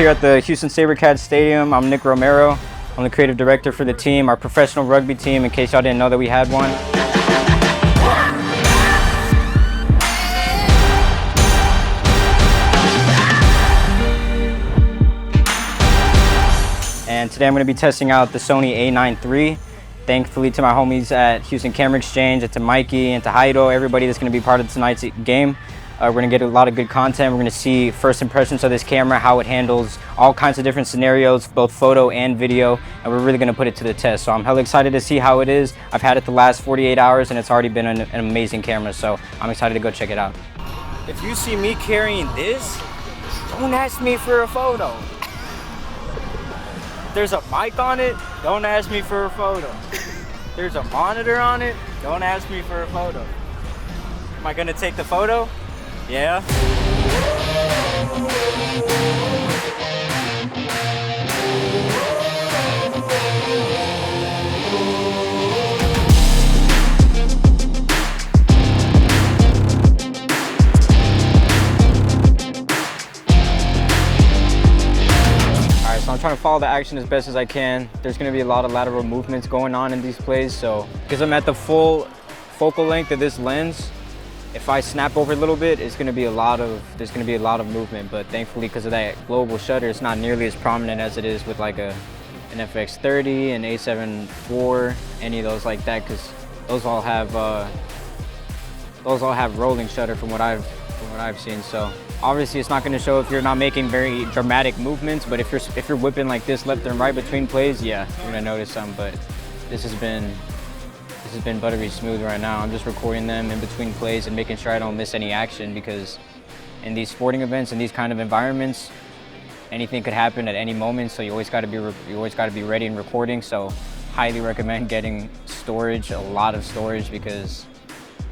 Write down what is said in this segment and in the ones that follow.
here at the Houston Sabercats Stadium. I'm Nico Romero. I'm the creative director for the team, our professional rugby team, in case y'all didn't know that we had one. And today I'm going to be testing out the Sony A9 III. Thankfully to my homies at Houston Camera Exchange, and to Mikey and to Haido, everybody that's going to be part of tonight's game. We're going to get a lot of good content. We're going to see first impressions of this camera, how it handles all kinds of different scenarios, both photo and video, and we're really going to put it to the test. So I'm hella excited to see how it is. I've had it the last 48 hours and it's already been an amazing camera, so I'm excited to go check it out. If you see me carrying this, don't ask me for a photo. If there's a mic on it, don't ask me for a photo. If there's a monitor on it, don't ask me for a photo. Am I going to take the photo? Yeah. Alright, so I'm trying to follow the action as best as I can. There's going to be a lot of lateral movements going on in these plays, so because I'm at the full focal length of this lens, if I snap over a little bit, there's going to be a lot of movement, but thankfully because of that global shutter, it's not nearly as prominent as it is with like an FX30, an A7 IV, any of those like that, because those all have rolling shutter from what I've seen. So obviously it's not going to show if you're not making very dramatic movements, but if you're whipping like this left and right between plays, yeah, you're going to notice some. But this has been buttery smooth right now. I'm just recording them in between plays and making sure I don't miss any action, because in these sporting events, in these kind of environments, anything could happen at any moment. So you always got to be ready and recording. So highly recommend getting storage, a lot of storage, because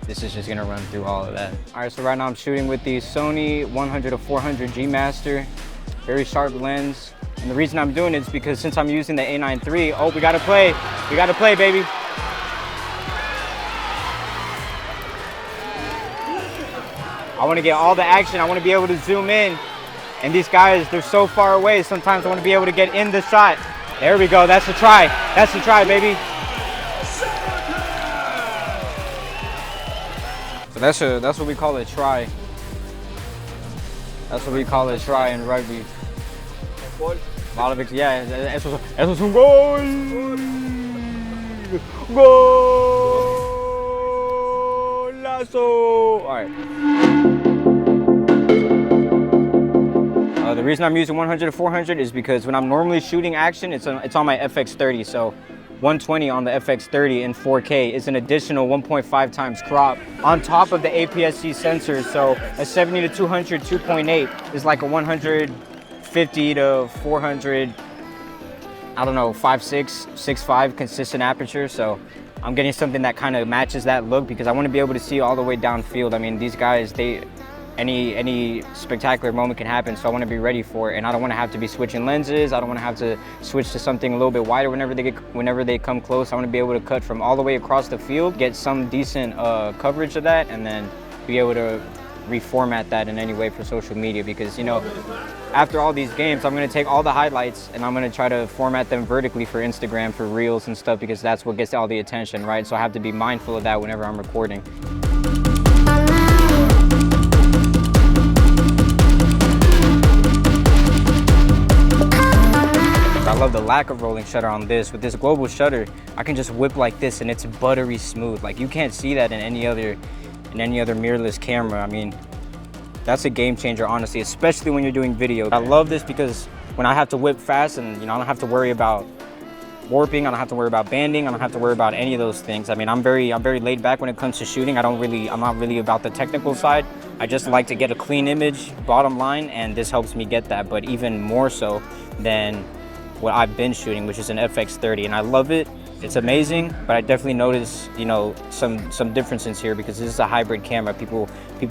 this is just gonna run through all of that. All right, so right now I'm shooting with the Sony 100-400 G Master, very sharp lens. And the reason I'm doing it is because since I'm using the A9 III, oh, we gotta play, baby. I want to get all the action. I want to be able to zoom in. And these guys, they're so far away. Sometimes I want to be able to get in the shot. There we go. That's the try. That's the try, baby. So that's what we call a try. That's what we call a try in rugby. A lot of it, yeah. Eso es un gol. Golazo. All right. The reason I'm using 100-400 is because when I'm normally shooting action, it's on my FX30. So 120 on the FX30 in 4K is an additional 1.5 times crop on top of the APS-C sensors. So a 70-200 2.8 is like a 150-400, I don't know, 5.6, 6.5 consistent aperture. So I'm getting something that kind of matches that look, because I want to be able to see all the way downfield. I mean, these guys, any spectacular moment can happen, so I want to be ready for it, and I don't want to have to be switching lenses. I don't want to have to switch to something a little bit wider whenever they come close. I want to be able to cut from all the way across the field, get some decent coverage of that, and then be able to reformat that in any way for social media, because, you know, after all these games, I'm going to take all the highlights and I'm going to try to format them vertically for Instagram, for Reels and stuff, because that's what gets all the attention, right? So I have to be mindful of that whenever I'm recording. I love the lack of rolling shutter on this. With this global shutter, I can just whip like this and it's buttery smooth. Like, you can't see that in any other mirrorless camera. I mean, that's a game changer, honestly, especially when you're doing video. I love this because when I have to whip fast, and, you know, I don't have to worry about warping, I don't have to worry about banding, I don't have to worry about any of those things. I mean, I'm very laid back when it comes to shooting. I'm not really about the technical side. I just like to get a clean image, bottom line, and this helps me get that, but even more so than what I've been shooting, which is an FX30, and I love it. It's amazing, but I definitely notice, you know, some differences here, because this is a hybrid camera. People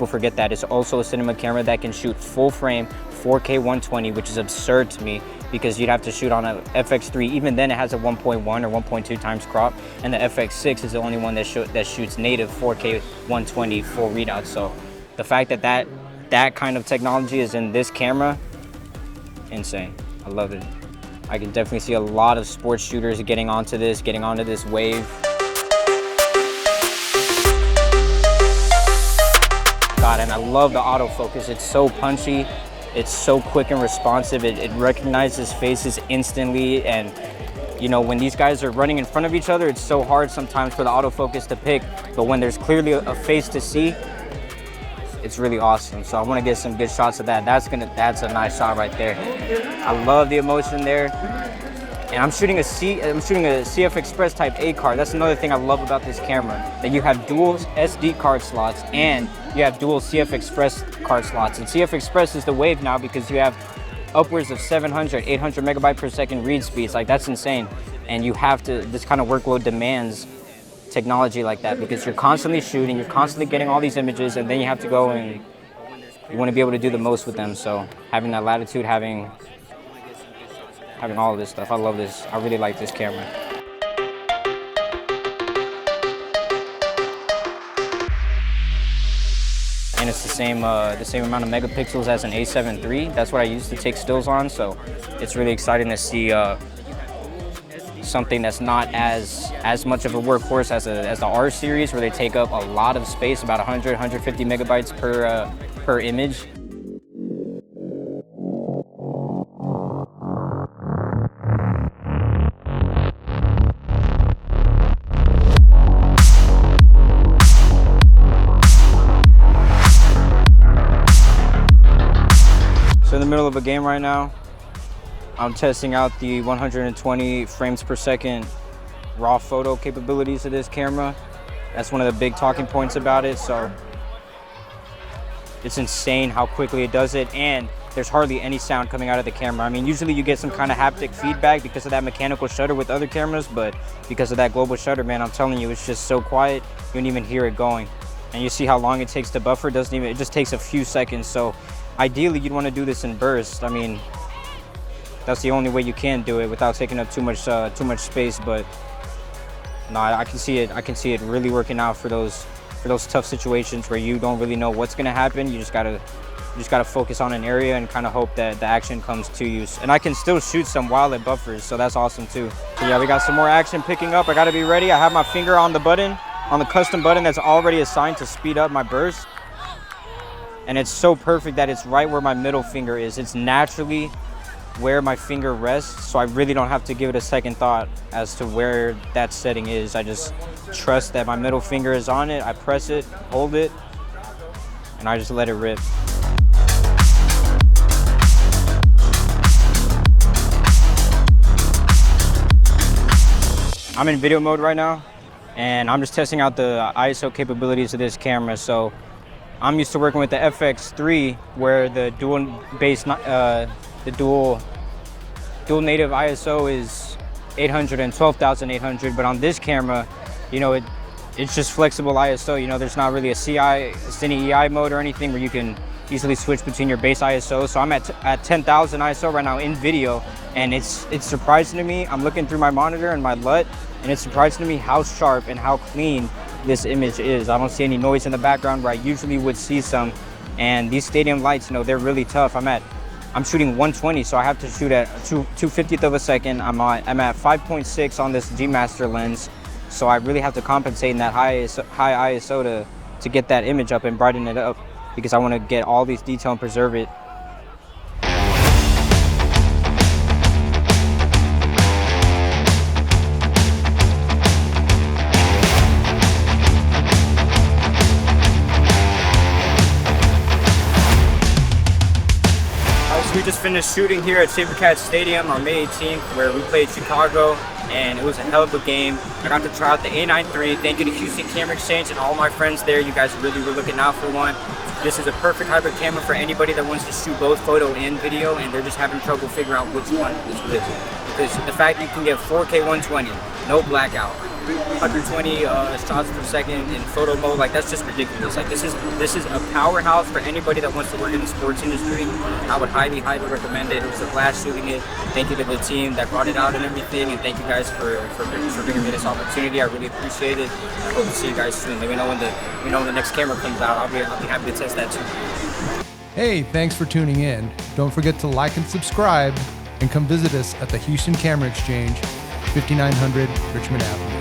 forget that it's also a cinema camera that can shoot full frame 4K 120, which is absurd to me, because you'd have to shoot on a FX3. Even then, it has a 1.1 or 1.2 times crop, and the FX6 is the only one that shoots native 4K 120 full readout. So the fact that kind of technology is in this camera, insane. I love it. I can definitely see a lot of sports shooters getting onto this wave. God, and I love the autofocus. It's so punchy. It's so quick and responsive. It recognizes faces instantly. And you know, when these guys are running in front of each other, it's so hard sometimes for the autofocus to pick. But when there's clearly a face to see, it's really awesome. So I want to get some good shots of that. That's a nice shot right there. I love the emotion there. And I'm shooting a CF Express Type A card. That's another thing I love about this camera, that you have dual SD card slots and you have dual CF Express card slots. And CF Express is the wave now because you have upwards of 700, 800 megabyte per second read speeds. Like, that's insane. And you have to, this kind of workload demands technology like that because you're constantly shooting, you're constantly getting all these images, and then you have to go and you want to be able to do the most with them. So having that latitude, having all of this stuff, I love this. I really like this camera. And it's the same amount of megapixels as an A7 III. That's what I used to take stills on. So it's really exciting to see something that's not as much of a workhorse as the R series, where they take up a lot of space, about 100, 150 megabytes per image. So in the middle of a game right now, I'm testing out the 120 frames per second raw photo capabilities of this camera. That's one of the big talking points about it. So it's insane how quickly it does it, and there's hardly any sound coming out of the camera. I mean, usually you get some kind of haptic feedback because of that mechanical shutter with other cameras, but because of that global shutter, man, I'm telling you, it's just so quiet, you don't even hear it going. And you see how long it takes to buffer. It just takes a few seconds. So ideally, you'd want to do this in bursts. I mean, that's the only way you can do it without taking up too much space. But no, I can see it really working out for those tough situations where you don't really know what's gonna happen. You just gotta focus on an area and kind of hope that the action comes to you. And I can still shoot some while it buffers, so that's awesome too. So yeah, we got some more action picking up. I gotta be ready. I have my finger on the button, on the custom button that's already assigned to speed up my burst. And it's so perfect that it's right where my middle finger is. It's naturally where my finger rests, so I really don't have to give it a second thought as to where that setting is. I just trust that my middle finger is on it, I press it, hold it, and I just let it rip. I'm in video mode right now, and I'm just testing out the ISO capabilities of this camera. So I'm used to working with the FX3, where the dual native ISO is 800 and 12,800, but on this camera, you know, it's just flexible ISO. You know, there's not really a Cine EI mode or anything where you can easily switch between your base ISO. So I'm at 10,000 ISO right now in video, and it's surprising to me. I'm looking through my monitor and my LUT, and it's surprising to me how sharp and how clean this image is. I don't see any noise in the background where I usually would see some. And these stadium lights, you know, they're really tough. I'm shooting 120, so I have to shoot at 2/50th of a second. I'm at 5.6 on this G Master lens, so I really have to compensate in that high ISO to get that image up and brighten it up, because I want to get all these detail and preserve it. We just finished shooting here at Sabercats Stadium on May 18th, where we played Chicago, and it was a hell of a game. I got to try out the A9 III. Thank you to Houston Camera Exchange and all my friends there. You guys really were looking out for one. This is a perfect hybrid camera for anybody that wants to shoot both photo and video, and they're just having trouble figuring out which one is which. Because the fact you can get 4K 120, no blackout, 120 shots per second in photo mode, like, that's just ridiculous. Like, this is a powerhouse for anybody that wants to work in the sports industry. I would highly recommend it. It was a blast shooting it. Thank you to the team that brought it out and everything, and thank you guys for giving me this opportunity. I really appreciate it. I hope to see you guys soon. Let me know when the next camera comes out. I'll be happy to test that too. Hey, thanks for tuning in. Don't forget to like and subscribe, and come visit us at the Houston Camera Exchange, 5900 Richmond Avenue.